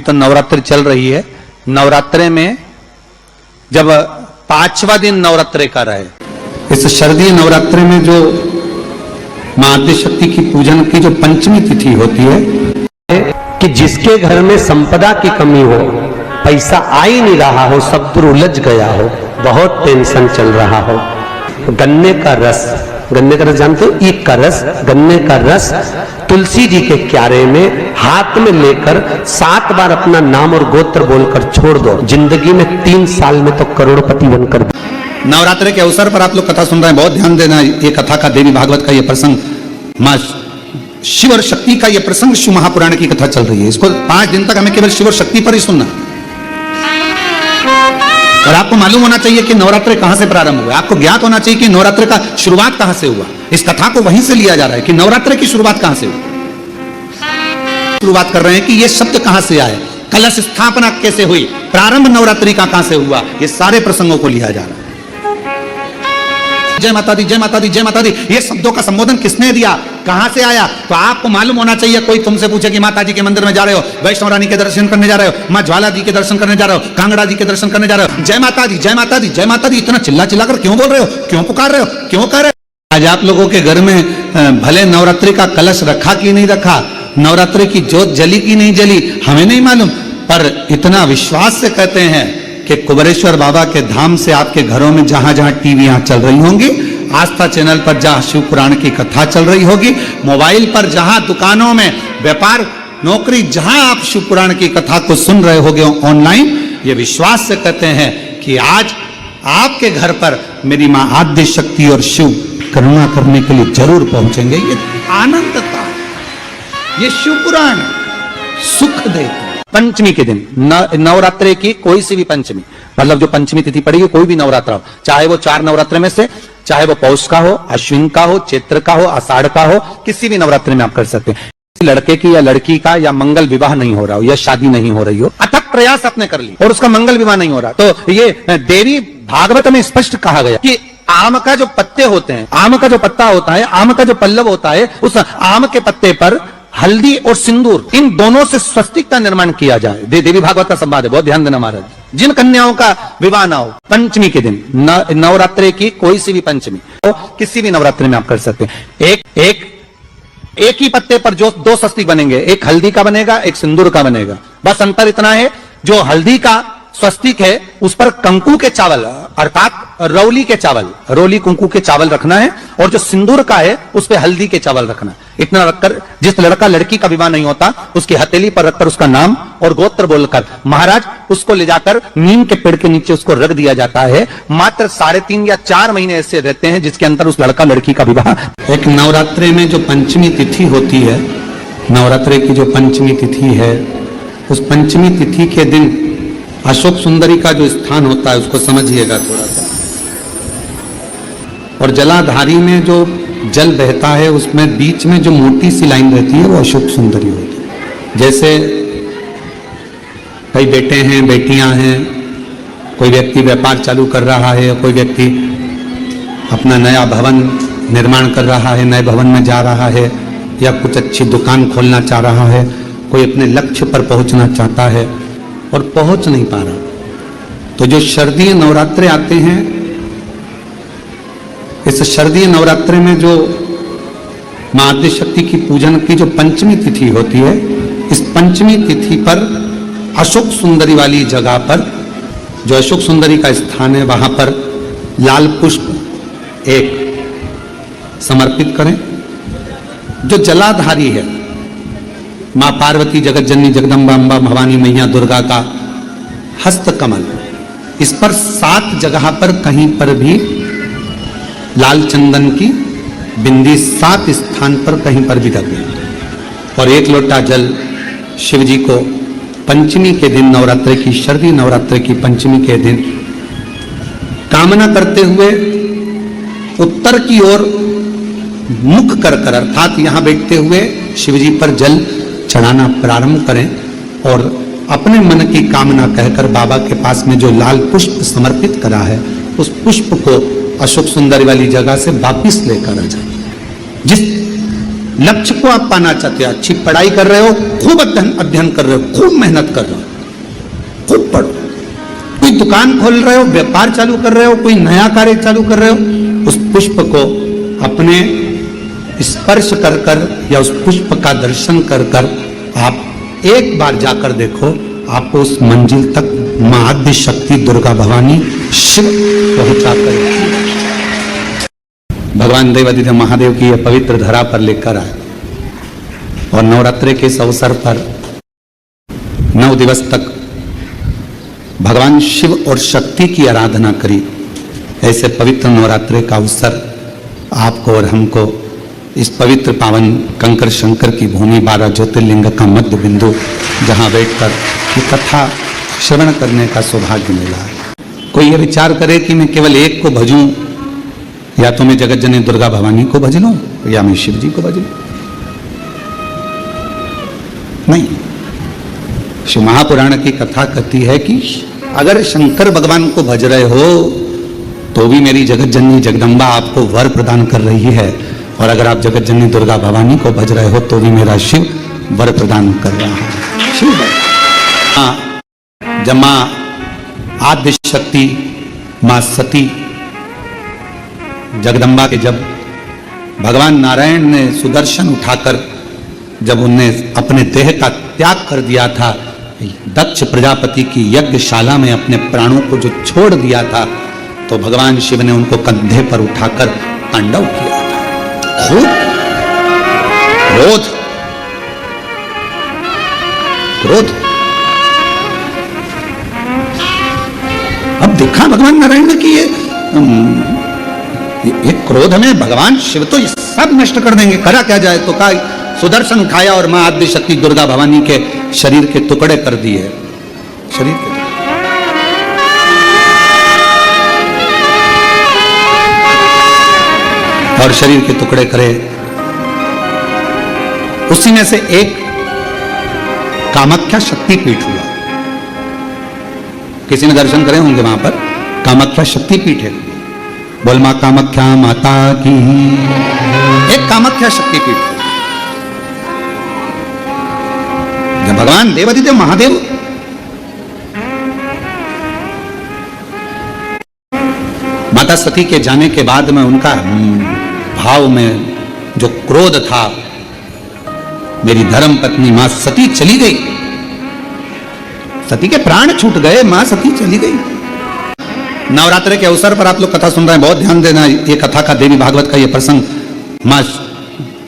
तो नवरात्रि चल रही है। नवरात्रे में जब 5वां दिन नवरात्रे का रहे, इस शारदीय नवरात्रे में जो मां आद्यशक्ति की पूजन की जो पंचमी तिथि होती है कि जिसके घर में संपदा की कमी हो, पैसा आ ही नहीं रहा हो, सब दूर उलझ गया हो, बहुत टेंशन चल रहा हो, गन्ने का रस जानते हो, ईख का रस, गन्ने का रस तुलसी जी के क्यारे में हाथ में लेकर 7 बार अपना नाम और गोत्र बोलकर छोड़ दो, जिंदगी में 3 साल में तो करोड़पति बनकर। नवरात्रि के अवसर पर आप लोग कथा सुन रहे हैं, बहुत ध्यान देना। ये कथा का देवी भागवत का ये प्रसंग, मां शिव और शक्ति का ये प्रसंग शिव महापुराण की कथा चल रही है। इसको 5 दिन तक हमें केवल शिव और शक्ति पर ही सुनना। और आपको मालूम होना चाहिए कि नवरात्रि कहां से प्रारंभ हुआ। आपको ज्ञात होना चाहिए कि नवरात्रि का शुरुआत कहां से हुआ। इस कथा को वहीं से लिया जा रहा है कि नवरात्रि की शुरुआत कहां से हुई। शुरुआत कर रहे हैं कि ये शब्द कहां से आए, कलश स्थापना कैसे हुई, प्रारंभ नवरात्रि का कहां से हुआ, ये सारे प्रसंगों को लिया जा रहा है। जय माता दी, जय माता दी, जय माता दी, ये शब्दों का संबोधन किसने दिया, कहां से आया, तो आपको मालूम होना चाहिए। कोई तुमसे पूछे कि माता जी के मंदिर में जा रहे हो, वैष्णव रानी के दर्शन करने जा रहे हो, मां ज्वाला जी के दर्शन करने जा रहे हो, कांगड़ा जी के दर्शन करने जा रहे हो, जय माता दी, जय माता दी, जय माता दी, इतना चिल्ला चिल्लाकर क्यों बोल रहे हो, क्यों पुकार रहे हो, क्यों कर रहे हो। आज आप लोगों के घर में भले नवरात्रि का कलश रखा कि नहीं रखा, नवरात्रि की ज्योत जली कि नहीं जली, हमें नहीं मालूम, पर इतना विश्वास से कहते हैं कि कुबेरेश्वर बाबा के धाम से आपके घरों में जहां जहां टीवियां चल रही होंगी, आस्था चैनल पर जहां शिव पुराण की कथा चल रही होगी, मोबाइल पर जहां दुकानों में व्यापार नौकरी जहां आप शिव पुराण की कथा को सुन रहे होगे ऑनलाइन, ये विश्वास से कहते हैं कि आज आपके घर पर मेरी मां आद्य शक्ति और शिव करुणा करने के लिए जरूर पहुंचेंगे। ये आनंद था, ये शिव पुराण सुख देता। पंचमी के दिन, नवरात्रे की कोई सी भी पंचमी, मतलब जो पंचमी तिथि पड़ेगी, कोई भी नवरात्र हो, चाहे वो 4 नवरात्र में से, चाहे वो पौष का हो, अश्विन का हो, चैत्र का हो, आषाढ़ का हो, किसी भी नवरात्रि में आप कर सकते हैं। लड़के की या लड़की का या मंगल विवाह नहीं हो रहा हो या शादी नहीं हो रही हो, अथक प्रयास आपने कर ली और उसका मंगल विवाह नहीं हो रहा, तो ये देवी भागवत में स्पष्ट कहा गया कि आम का जो पत्ते होते हैं, आम का जो पत्ता होता है, आम का जो पल्लव होता है, उस आम के पत्ते पर हल्दी और सिंदूर, इन दोनों से स्वस्तिक का निर्माण किया जाए। देवी भागवत का संवाद है, बहुत ध्यान देना महाराज। जिन कन्याओं का विवाह ना हो, पंचमी के दिन, नवरात्रि की कोई सी भी पंचमी, तो किसी भी नवरात्रि में आप कर सकते हैं। एक ही पत्ते पर जो 2 स्वस्तिक बनेंगे, एक हल्दी का बनेगा, एक सिंदूर का बनेगा। बस अंतर इतना है, जो हल्दी का स्वस्तिक है उस पर कंकु के चावल अर्थात रौली के चावल, रौली कुंकू के चावल रखना है, और जो सिंदूर का है उस पे हल्दी के चावल रखना है। इतना रखकर जिस लड़का लड़की का विवाह नहीं होता, उसकी हथेली पर रखकर उसका नाम और गोत्र बोलकर महाराज उसको ले जाकर नीम के पेड़ के नीचे उसको रख दिया जाता है। मात्र 3.5 या 4 महीने ऐसे रहते हैं जिसके अंदर उस लड़का लड़की का विवाह। एक नवरात्रि में जो पंचमी तिथि होती है, नवरात्रि की जो पंचमी तिथि है, उस पंचमी तिथि के दिन अशोक सुंदरी का जो स्थान होता है उसको समझिएगा थोड़ा सा। और जलाधारी में जो जल बहता है उसमें बीच में जो मोटी सी लाइन रहती है वो अशोक सुंदरी होती है। जैसे कई बेटे हैं, बेटियां हैं, कोई व्यक्ति व्यापार चालू कर रहा है, कोई व्यक्ति अपना नया भवन निर्माण कर रहा है, नए भवन में जा रहा है, या कुछ अच्छी दुकान खोलना चाह रहा है, कोई अपने लक्ष्य पर पहुंचना चाहता है और पहुंच नहीं पा रहा, तो जो शारदीय नवरात्रे आते हैं, इस शारदीय नवरात्रे में जो मां आद्य शक्ति की पूजन की जो पंचमी तिथि होती है, इस पंचमी तिथि पर अशोक सुंदरी वाली जगह पर, जो अशोक सुंदरी का स्थान है, वहां पर लाल पुष्प एक समर्पित करें। जो जलाधारी है, मां पार्वती, जगत जननी, जगदम्बा, अम्बा, भवानी मैया, दुर्गा का हस्त कमल, इस पर 7 जगह पर कहीं पर भी लाल चंदन की बिंदी 7 स्थान पर कहीं पर भी रख दें। और 1 लोटा जल शिव जी को पंचमी के दिन, नवरात्रि की, शारदीय नवरात्रि की पंचमी के दिन, कामना करते हुए उत्तर की ओर मुख कर अर्थात यहां बैठते हुए शिव जी पर जल चढ़ाना प्रारंभ करें और अपने मन की कामना कहकर बाबा के पास में जो लाल पुष्प समर्पित करा है, उस पुष्प को अशोक सुंदरी वाली जगह से वापिस लेकर आ जाए। लक्ष्य को आप पाना चाहते हो, अच्छी पढ़ाई कर रहे हो, खूब अध्ययन कर रहे हो, खूब मेहनत कर रहे हो, खूब पढ़ो, कोई दुकान खोल रहे हो, व्यापार चालू कर रहे हो, कोई नया कार्य चालू कर रहे हो, उस पुष्प को अपने स्पर्श कर कर या उस पुष्प का दर्शन कर कर आप एक बार जाकर देखो, आपको उस मंजिल तक मां आद्य शक्ति दुर्गा भवानी शिव पहुंचा कर भगवान देवादिदेव महादेव की यह पवित्र धरा पर लेकर आए और नवरात्रि के इस अवसर पर 9 दिवस तक भगवान शिव और शक्ति की आराधना करी। ऐसे पवित्र नवरात्रि का अवसर आपको और हमको इस पवित्र पावन कंकर शंकर की भूमि 12 ज्योतिर्लिंग का मध्य बिंदु जहां बैठकर ये कथा श्रवण करने का सौभाग्य मिला है। कोई ये विचार करे कि मैं केवल एक को भजूं, या तो मैं जगत जननी दुर्गा भवानी को भज लूं या मैं शिव जी को भज लूं, नहीं। शिव महापुराण की कथा कहती है कि अगर शंकर भगवान को भज रहे हो तो भी मेरी जगत जननी जगदम्बा आपको वर प्रदान कर रही है, और अगर आप जगत जननी दुर्गा भवानी को भज रहे हो तो भी मेरा शिव वर प्रदान कर रहा है। शिव जब मां आद्य शक्ति मां सती जगदम्बा के जब भगवान नारायण ने सुदर्शन उठाकर जब उनने अपने देह का त्याग कर दिया था, दक्ष प्रजापति की यज्ञशाला में अपने प्राणों को जो छोड़ दिया था, तो भगवान शिव ने उनको कंधे पर उठाकर तांडव किया था। खूब क्रोध क्रोध अब देखा भगवान नारायण ने कि ये क्रोध में भगवान शिव तो ये सब नष्ट कर देंगे, करा क्या जाए, तो कहा सुदर्शन उठाया और मां आद्य शक्ति दुर्गा भवानी के शरीर के टुकड़े कर दिए, शरीर के और शरीर के टुकड़े करे। उसी में से एक कामाख्या शक्तिपीठ हुआ। किसी ने दर्शन करे होंगे वहां पर, कामाख्या शक्तिपीठ है। बोल मां कामाख्या माता की। एक कामाख्या शक्तिपीठ है। जब भगवान देवादिदेव महादेव माता सती के जाने के बाद में उनका भाव में जो क्रोध था, मेरी धर्म पत्नी मां सती चली गई, सती के प्राण छूट गए, मां सती चली गई। नवरात्र के अवसर पर आप लोग कथा सुन रहे हैं, बहुत ध्यान देना। ये कथा का देवी भागवत का ये प्रसंग, मां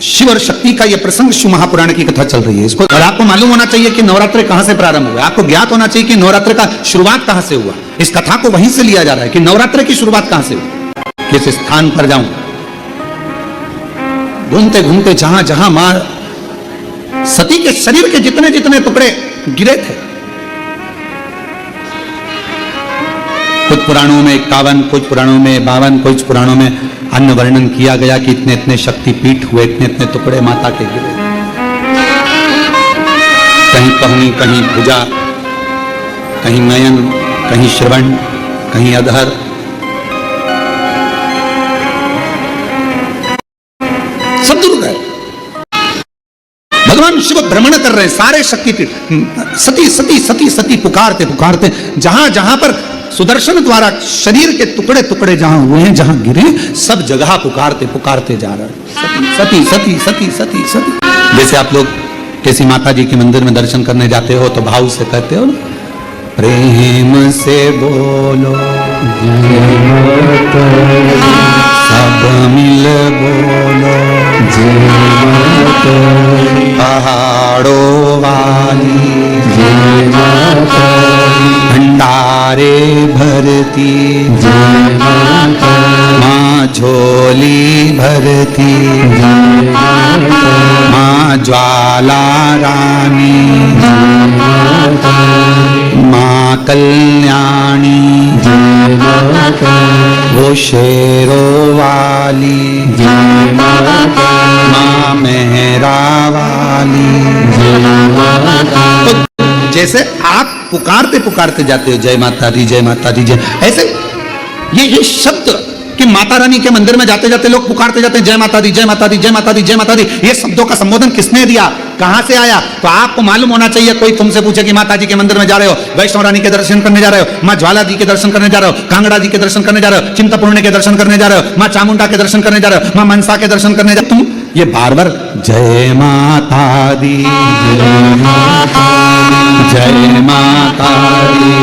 शिव और शक्ति का ये प्रसंग शिव महापुराण की कथा चल रही है इसको। और आपको मालूम होना चाहिए कि नवरात्र कहां से प्रारंभ हुआ, आपको ज्ञात होना चाहिए कि नवरात्र का शुरुआत कहां से हुआ। इस कथा को वहीं से लिया जा रहा है कि नवरात्र की शुरुआत कहां से हुई। किस स्थान पर जाऊं, घूमते घूमते जहां जहां मां सती के शरीर के जितने जितने टुकड़े गिरे थे, कुछ पुराणों में 51, कुछ पुराणों में 52, कुछ पुराणों में अन्य वर्णन किया गया कि इतने इतने शक्तिपीठ हुए, इतने इतने टुकड़े माता के गिरे। कहीं पहुनी, कहीं भुजा, कहीं नयन, कहीं श्रवण, कहीं अधर। सब दूर गए। भगवान शिव भ्रमण कर रहे हैं सारे शक्तिपीठ। सती सती सती सती पुकारते पुकारते जहां जहां पर सुदर्शन द्वारा शरीर के टुकड़े टुकड़े जहां हुए हैं, जहां गिरे, सब जगह पुकारते पुकारते जा रहे हैं, सती सती सती सती सती। जैसे आप लोग किसी माता जी के मंदिर में दर्शन करने जाते हो तो भाव से कहते हो ना, प्रेम से बोलो सब मिल बोलो पहाड़ों वाली भंडारे भरती माँ झोली भरती माँ ज्वाला रानी माँ कल्याणी वो शेरों वाली माँ मेहरा वाली। तो जैसे आप पुकारते पुकारते जाते हो जय माता दी जय माता दी जय, ऐसे ये शब्द कि माता रानी के मंदिर में जाते जाते लोग पुकारते जाते हैं जय माता दी, जय माता दी, जय माता दी, जय माता दी। ये शब्दों का संबोधन किसने दिया, कहां से आया? तो आपको मालूम होना चाहिए। कोई तुमसे पूछे कि माता जी के मंदिर में जा रहे हो, वैष्णव रानी के दर्शन करने जा रहे हो, माँ ज्वाला जी के दर्शन करने जा रहे हो, कांगड़ा जी के दर्शन करने जा रहे हो, चिंतपूर्णी के दर्शन करने जा रहे हो, माँ चामुंडा के दर्शन करने जा रहे हो, माँ मनसा के दर्शन करने जा रहे हो, तुम ये बार बार जय माता दी, जय माता दी,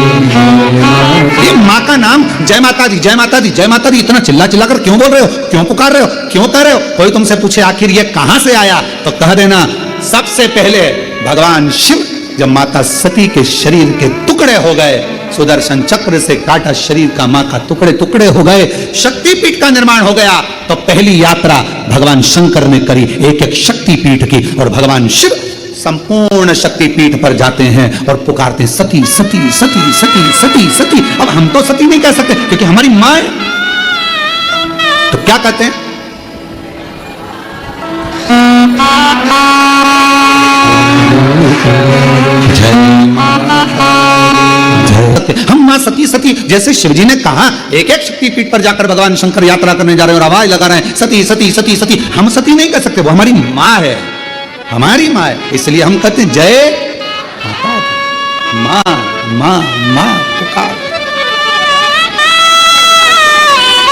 ये माँ का नाम जय माता दी, जय माता दी, जय माता दी इतना चिल्ला चिल्ला कर क्यों बोल रहे हो, क्यों पुकार रहे हो, क्यों कह रहे हो? कोई तुमसे पूछे आखिर ये कहां से आया, तो कह देना सबसे पहले भगवान शिव जब माता सती के शरीर के टुकड़े हो गए, सुदर्शन चक्र से काटा शरीर का मां का टुकड़े टुकड़े हो गए, शक्तिपीठ का निर्माण हो गया, तो पहली यात्रा भगवान शंकर ने करी एक एक शक्तिपीठ की, और भगवान शिव संपूर्ण शक्तिपीठ पर जाते हैं और पुकारते हैं सती सती सती सती सती सती। अब हम तो सती नहीं कह सकते क्योंकि हमारी मां है, तो क्या कहते हैं? हम मां सती सती, जैसे शिवजी ने कहा एक एक शक्तिपीठ पर जाकर भगवान शंकर यात्रा करने जा रहे हैं और आवाज लगा रहे हैं सती सती सती सती। हम सती नहीं कह सकते, वो हमारी मां है, हमारी मां है, इसलिए हम कहते हैं जय माता दी, मां मां मां पुकार।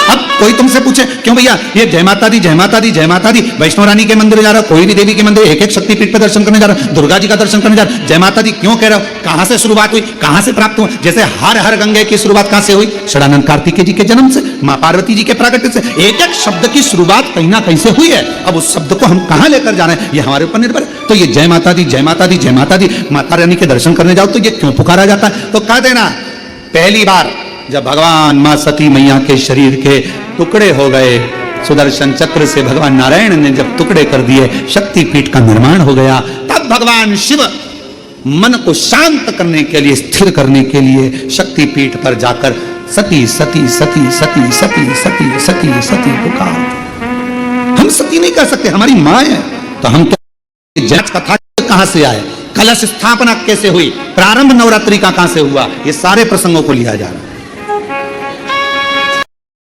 अब कोई तुमसे पूछे क्यों भैया ये जय माता दी, जय माता दी, जय माता दी, वैष्णव रानी के मंदिर जा रहा हो, कोई भी देवी के मंदिर एक एक शक्तिपीठ पर दर्शन करने जा रहा हो, दुर्गा जी का दर्शन करने जा रहा हो, जय माता दी क्यों कह रहे हो? कहां से शुरुआत हुई, कहां से प्राप्त हुआ? जैसे हर हर गंगे की शुरुआत कहां से हुई? षडानंद कार्तिकेय जी के जन्म से, मां पार्वती जी के प्राकट्य से। एक एक शब्द की शुरुआत कहीं ना कहीं से हुई है। अब उस शब्द को हम कहां लेकर जा रहे हैं ये हमारे ऊपर निर्भर है। तो ये जय माता दी, जय माता दी, जय माता दी, माता रानी के दर्शन करने जाओ तो ये क्यों पुकारा जाता है? तो कह देना पहली बार जब भगवान मां सती मैया के शरीर के टुकड़े हो गए, सुदर्शन चक्र से भगवान नारायण ने जब टुकड़े कर दिए, शक्तिपीठ का निर्माण हो गया, तब भगवान शिव मन को शांत करने के लिए, स्थिर करने के लिए शक्तिपीठ पर जाकर सती सती सती सती सती सती सती सती पुकार। हम सती नहीं कह सकते, हमारी मां है, तो हम क्या जांच कथा कहां से आए, कलश स्थापना कैसे हुई, प्रारंभ नवरात्रि का कहां से हुआ, ये सारे प्रसंगों को लिया जा रहा है।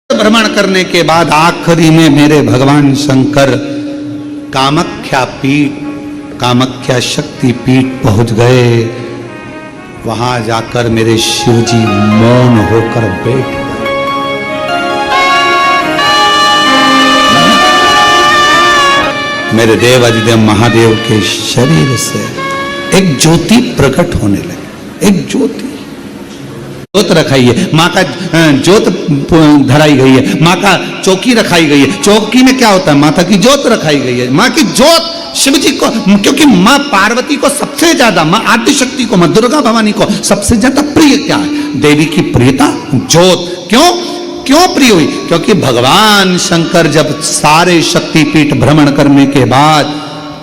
भ्रमण करने के बाद आखिरी में मेरे भगवान शंकर कामाख्या पीठ, कामाख्या शक्ति पीठ पहुंच गए। वहां जाकर मेरे शिवजी मौन होकर बैठ गए। मेरे देव अधिदेव महादेव के शरीर से एक ज्योति प्रकट होने लगी, एक ज्योति, ज्योत रखाई है, माँ का ज्योत धराई गई है, माँ का चौकी रखाई गई है। चौकी में क्या होता है? माता की ज्योत रखाई गई है, माँ की ज्योत शिव जी को, क्योंकि माँ पार्वती को सबसे ज्यादा, माँ आदि शक्ति को, माँ दुर्गा भवानी को सबसे ज्यादा प्रिय क्या है? देवी की प्रियता ज्योत। क्यों क्यों प्रिय हुई? क्योंकि भगवान शंकर जब सारे शक्तिपीठ भ्रमण करने के बाद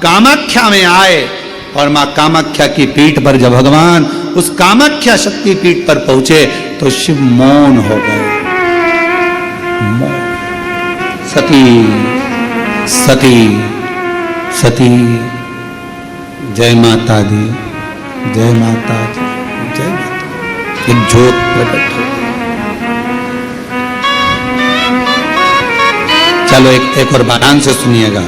कामाख्या में आए और माँ कामाख्या की पीठ पर जब भगवान उस कामाख्या शक्ति पीठ पर पहुंचे तो शिव मौन हो गए। सती सती सती, जय माता दी, जय माता दी, जय माता। एक ज्योत प्रकट हो। चलो एक और ध्यान से सुनिएगा।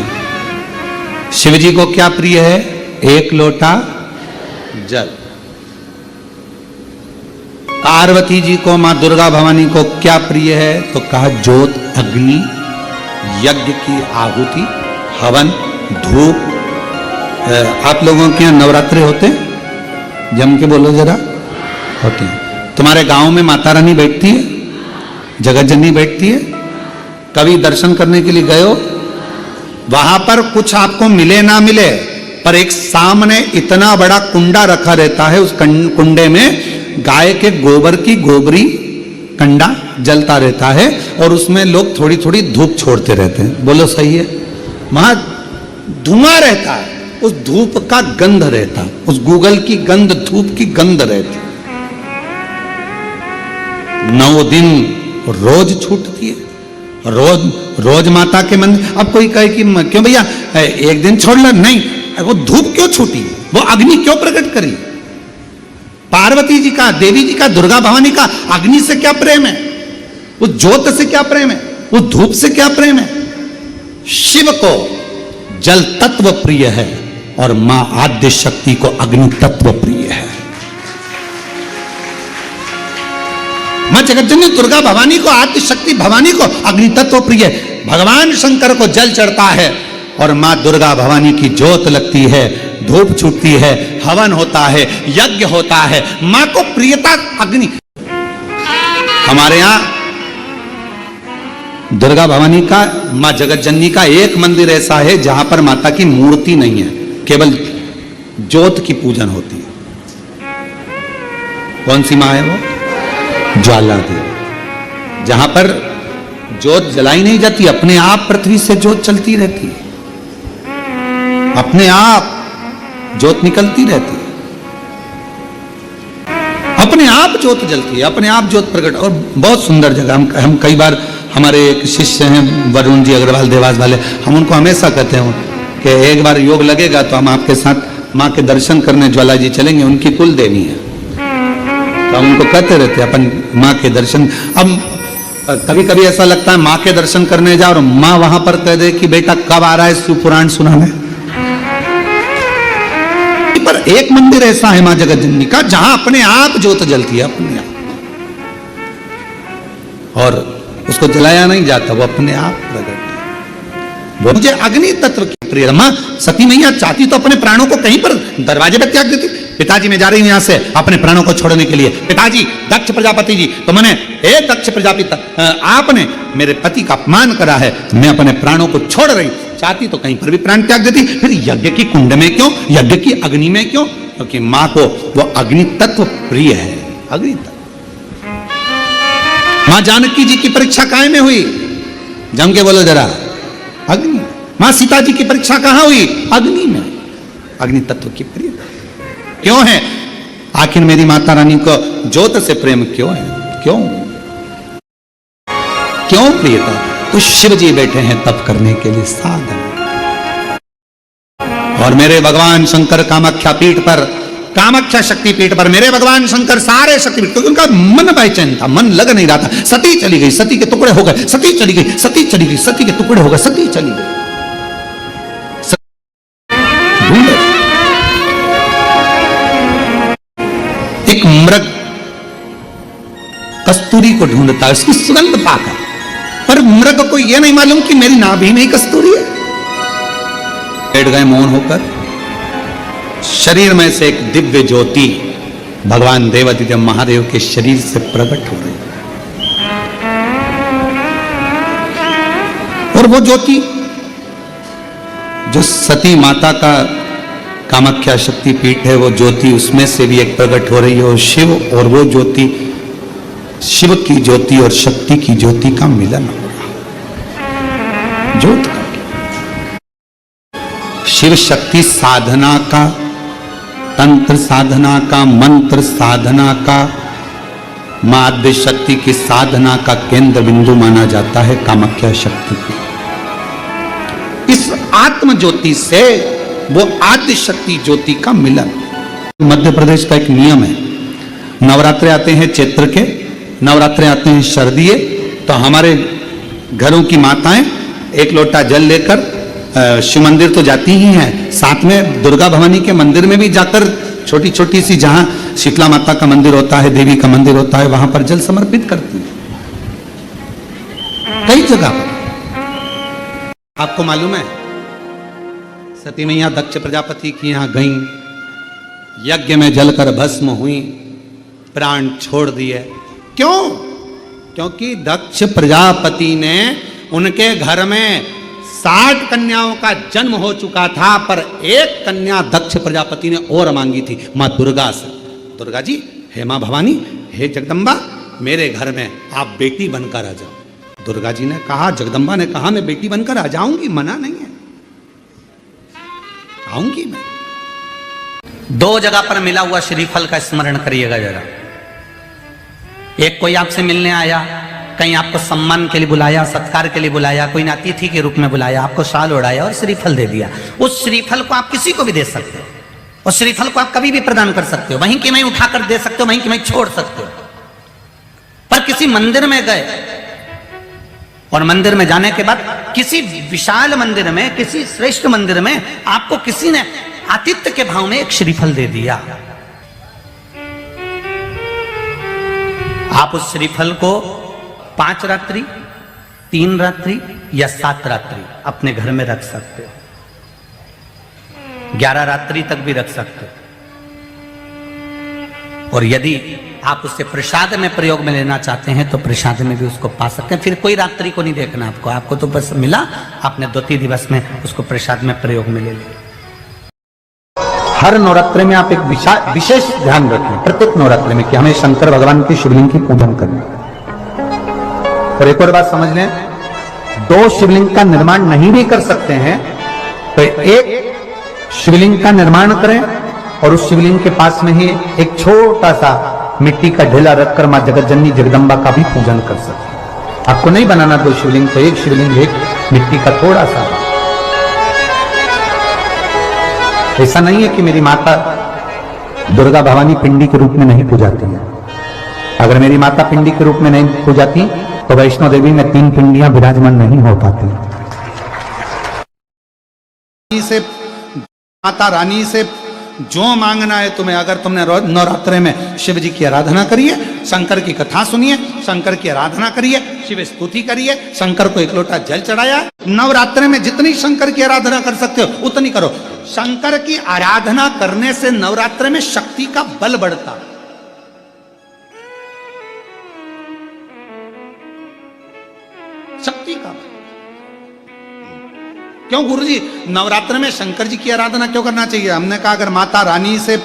शिव जी को क्या प्रिय है? एक लोटा जल। पार्वती जी को, मां दुर्गा भवानी को क्या प्रिय है? तो कहा ज्योत, अग्नि, यज्ञ की आहुति, हवन, धूप। आप लोगों के यहाँ नवरात्रे होते हैं? जम के बोलो जरा। होते हैं। तुम्हारे गांव में माता रानी बैठती है, जगत जननी बैठती है? कभी दर्शन करने के लिए गए हो? वहां पर कुछ आपको मिले ना मिले, पर एक सामने इतना बड़ा कुंडा रखा रहता है, उस कुंडे में गाय के गोबर की गोबरी कंडा जलता रहता है और उसमें लोग थोड़ी थोड़ी धूप छोड़ते रहते हैं। बोलो सही है? वहां धुआं रहता है, उस धूप का गंध रहता है, उस गूगल की गंध, धूप की गंध रहती। 9 दिन रोज छूटती है, रोज माता के मंदिर। अब कोई कहे कि क्यों भैया एक दिन छोड़ लो, नहीं, वो धूप क्यों छूटी, वो अग्नि क्यों प्रकट करी? पार्वती जी का, देवी जी का, दुर्गा भवानी का अग्नि से क्या प्रेम है? उस ज्योत से क्या प्रेम है? उस धूप से क्या प्रेम है? शिव को जल तत्व प्रिय है और मां आद्य शक्ति को अग्नि तत्व प्रिय है। मां जगतजननी दुर्गा भवानी को, आद्य शक्ति भवानी को अग्नि तत्व प्रिय है। भगवान शंकर को जल चढ़ता है और मां दुर्गा भवानी की ज्योत लगती है, धूप छूटती है, हवन होता है, यज्ञ होता है। मां को प्रियता अग्नि। हमारे यहां दुर्गा भवानी का, मां जगतजननी का एक मंदिर ऐसा है जहां पर माता की मूर्ति नहीं है, केवल ज्योत की पूजन होती है। कौन सी मां है वो? ज्वाला देवी। जहां पर ज्योत जलाई नहीं जाती, अपने आप पृथ्वी से ज्योत चलती रहती है, अपने आप ज्योत निकलती रहती है, अपने आप ज्योत जलती है, अपने आप ज्योत प्रकट। और बहुत सुंदर जगह। हम कई बार, हमारे एक शिष्य हैं वरुण जी अग्रवाल देवास वाले, हम उनको हमेशा कहते हैं कि एक बार योग लगेगा तो हम आपके साथ मां के दर्शन करने ज्वाला जी चलेंगे, उनकी कुल देवी है। तो हम उनको कहते रहते हैं अपन मां के दर्शन। अब कभी कभी ऐसा लगता है मां के दर्शन करने जाओ और मां वहां पर कह दे कि बेटा कब आ रहा है शिव पुराण सुनाने। पर एक मंदिर ऐसा है मां जगतजननी का जहां अपने आप ज्योत जलती है, अपने आप, और उसको जलाया नहीं जाता, वो अपने आप प्रकट। वो मुझे अग्नि तत्व की प्रिय। मां सती मैया चाहती तो अपने प्राणों को कहीं पर दरवाजे पर त्याग देती। पिताजी मैं जा रही हूं यहां से अपने प्राणों को छोड़ने के लिए। पिताजी, दक्ष प्रजापति जी, तो मैंने, हे दक्ष प्रजापति, आपने मेरे पति का अपमान करा है, मैं अपने प्राणों को छोड़ रही। चाहती तो कहीं पर भी प्राण त्याग देती। फिर यज्ञ की कुंड में क्यों, यज्ञ की अग्नि में क्यों? क्योंकि मां को वो अग्नि तत्व प्रिय है। अग्नि तत्व। मां जानकी जी की परीक्षा काहे में हुई? जम के बोलो जरा। अग्नि। मां सीता जी की परीक्षा कहां हुई? अग्नि में। अग्नि तत्व की प्रियता क्यों है? आखिर मेरी माता रानी को ज्योत से प्रेम क्यों है? क्यों क्यों प्रियता? तो शिव जी बैठे हैं तप करने के लिए, साधन। और मेरे भगवान शंकर कामाख्या पीठ पर, कामाख्या शक्ति पीठ पर मेरे भगवान शंकर सारे शक्तिपीठ, क्योंकि उनका मन बेचैन था, मन लग नहीं रहा था। सती चली गई, सती के टुकड़े हो गए, सती चली गई, सती चली गई, सती के टुकड़े हो गए, सती चली गई। एक मृग कस्तूरी को ढूंढता है, उसकी सुगंध पाकर, पर मृग को यह नहीं मालूम कि मेरी नाभि में ही कस्तूरी है। बैठ गए मौन होकर। शरीर में से एक दिव्य ज्योति भगवान देवादिदेव महादेव के शरीर से प्रकट हो रही है। और वो ज्योति जो सती माता का कामाख्या शक्ति पीठ है, वो ज्योति उसमें से भी एक प्रकट हो रही है। और शिव और वो ज्योति, शिव की ज्योति और शक्ति की ज्योति का मिलन हो रहा। ज्योत का शिव शक्ति साधना का, तंत्र साधना का, मंत्र साधना का, माद्य शक्ति की साधना का केंद्र बिंदु माना जाता है कामाख्या शक्ति की। इस आत्म ज्योति से वो आद्य शक्ति ज्योति का मिलन। मध्य प्रदेश का एक नियम है, नवरात्रे आते हैं चैत्र के, नवरात्रे आते हैं शरदीय, तो हमारे घरों की माताएं एक लोटा जल लेकर शिव मंदिर तो जाती ही हैं, साथ में दुर्गा भवानी के मंदिर में भी जाकर छोटी छोटी सी, जहां शीतला माता का मंदिर होता है, देवी का मंदिर होता है, वहां पर जल समर्पित करती हैं। कई जगह पर आपको मालूम है, सती मैया दक्ष प्रजापति की यहां गई, यज्ञ में जलकर भस्म हुई, प्राण छोड़ दिए। क्यों? क्योंकि दक्ष प्रजापति ने, उनके घर में 60 कन्याओं का जन्म हो चुका था, पर एक कन्या दक्ष प्रजापति ने और मांगी थी, मां दुर्गा से। दुर्गा जी, हे मां भवानी, हे जगदम्बा, मेरे घर में आप बेटी बनकर आ जाओ। दुर्गा जी ने कहा, जगदम्बा ने कहा, मैं बेटी बनकर आ जाऊंगी, मना नहीं है, आऊंगी मैं। 2 जगह पर मिला हुआ श्रीफल का स्मरण करिएगा जरा। एक कोई आपसे मिलने आया, कहीं आपको सम्मान के लिए बुलाया, सत्कार के लिए बुलाया, कोई अतिथि के रूप में बुलाया, आपको शाल ओढ़ाया और श्रीफल दे दिया। उस श्रीफल को आप किसी को भी दे सकते हो, उस श्रीफल को आप कभी भी प्रदान कर सकते हो, वहीं की वहीं उठाकर दे सकते हो, वहीं की वहीं छोड़ सकते हो। पर किसी मंदिर में गए और मंदिर में जाने के बाद किसी विशाल मंदिर में, किसी श्रेष्ठ मंदिर में आपको किसी ने आतिथ्य के भाव में एक श्रीफल दे दिया, आप उस श्रीफल को 5 रात्रि, 3 रात्रि या 7 रात्रि अपने घर में रख सकते हो, 11 रात्रि तक भी रख सकते हो। और यदि आप उससे प्रसाद में प्रयोग में लेना चाहते हैं तो प्रसाद में भी उसको पा सकते हैं। फिर कोई रात्रि को नहीं देखना आपको, आपको तो बस मिला, आपने 2-3 दिवस में उसको प्रसाद में प्रयोग में ले लिया। हर नवरात्रि में आप एक विशेष ध्यान रखें, प्रत्येक नवरात्रि में, कि हमें शंकर भगवान की शिवलिंग की पूजन करनी। और एक और बात समझ लें, 2 शिवलिंग का निर्माण नहीं भी कर सकते हैं तो एक शिवलिंग का निर्माण करें और उस शिवलिंग के पास में ही एक छोटा सा मिट्टी का ढेला रखकर मां जगतजननी जगदम्बा का भी पूजन कर सकते हैं। आपको नहीं बनाना 2 शिवलिंग, तो एक शिवलिंग, एक मिट्टी का थोड़ा सा। ऐसा नहीं है कि मेरी माता दुर्गा भवानी पिंडी के रूप में नहीं पूजाती है। अगर मेरी माता पिंडी के रूप में नहीं पूजाती तो वैष्णो देवी में 3 पिंडियां विराजमान नहीं हो पाती। से माता रानी से जो मांगना है तुम्हें, अगर तुमने नवरात्रे में शिव जी की आराधना करिए, शंकर की कथा सुनिए, शंकर की आराधना करिए, शिव स्तुति करिए, शंकर को 1 लोटा जल चढ़ाया, नवरात्रे में जितनी शंकर की आराधना कर सकते हो उतनी करो। शंकर की आराधना करने से नवरात्रे में शक्ति का बल बढ़ता। शक्ति का बल। क्यों गुरुजी नवरात्र में शंकर जी की आराधना क्यों करना चाहिए? हमने कहा अगर माता रानी से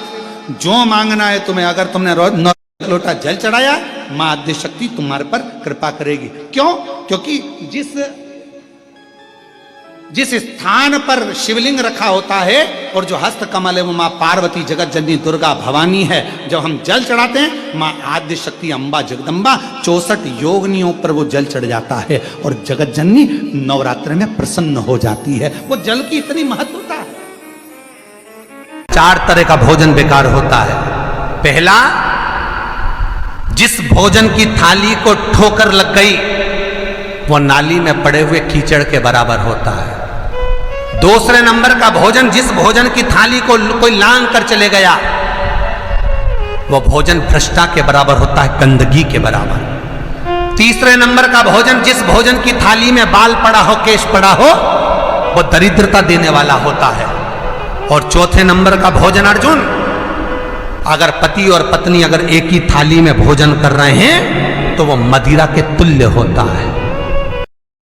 जो मांगना है तुम्हें, अगर तुमने 1 लोटा जल चढ़ाया, मां आद्य शक्ति तुम्हारे पर कृपा करेगी। क्यों? क्योंकि जिस स्थान पर शिवलिंग रखा होता है और जो हस्त कमल है वो मां पार्वती जगत जननी दुर्गा भवानी है। जब हम जल चढ़ाते हैं मां आद्य शक्ति अम्बा जगदम्बा 64 योगिनियों पर वो जल चढ़ जाता है और जगत जननी नवरात्र में प्रसन्न हो जाती है। वो जल की इतनी महत्वता है। 4 तरह का भोजन बेकार होता है। पहला, जिस भोजन की थाली को ठोकर लग गई वो नाली में पड़े हुए कीचड़ के बराबर होता है। दूसरे नंबर का भोजन, जिस भोजन की थाली को कोई लांग कर चले गया वो भोजन भ्रष्टा के बराबर होता है, गंदगी के बराबर। तीसरे नंबर का भोजन, जिस भोजन की थाली में बाल पड़ा हो, केश पड़ा हो, वो दरिद्रता देने वाला होता है। और चौथे नंबर का भोजन अर्जुन, अगर पति और पत्नी अगर एक ही थाली में भोजन कर रहे हैं तो वो मदिरा के तुल्य होता है।